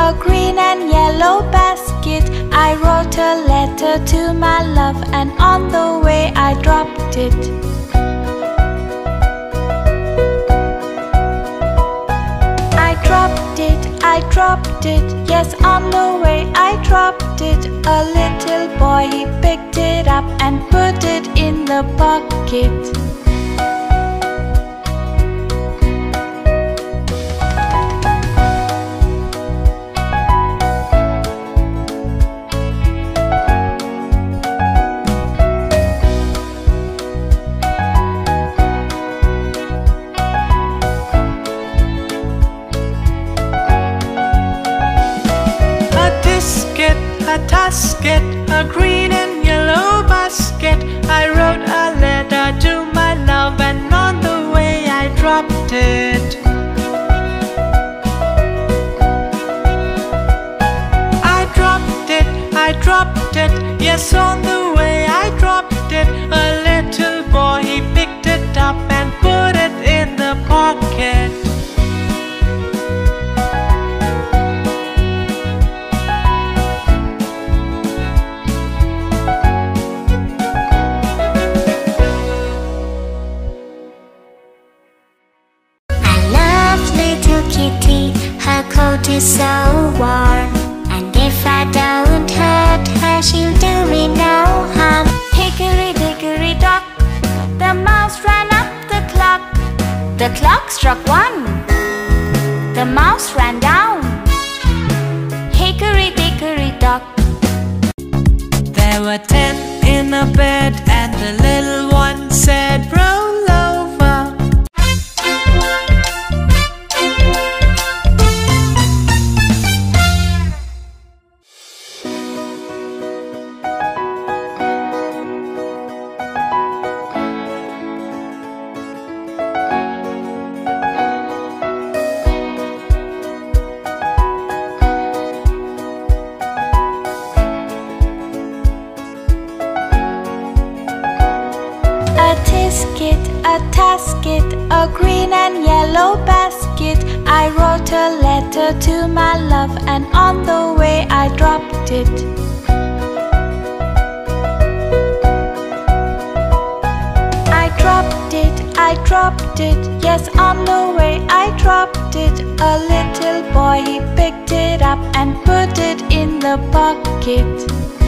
a green and yellow basket. I wrote a letter to my love, and on the way I dropped it. I dropped it, yes, on the way I dropped it. A little boy, he picked it up and put it in the pocket. A tasket, a green and yellow basket. I wrote a letter to my love, and on the way I dropped it. I dropped it, yes, on the way I dropped it. A little boy, he picked it up and put it in the pocket. Kitty, her coat is so warm, and if I don't hurt her, she'll do me no harm. Hickory dickory dock, the mouse ran up the clock. The clock struck 1, the mouse ran down. Hickory dickory dock. There were 10 in a bed, and the little one said, roll over. A tasket, a green and yellow basket. I wrote a letter to my love, and on the way I dropped it. I dropped it, yes, on the way I dropped it. A little boy, he picked it up and put it in the pocket.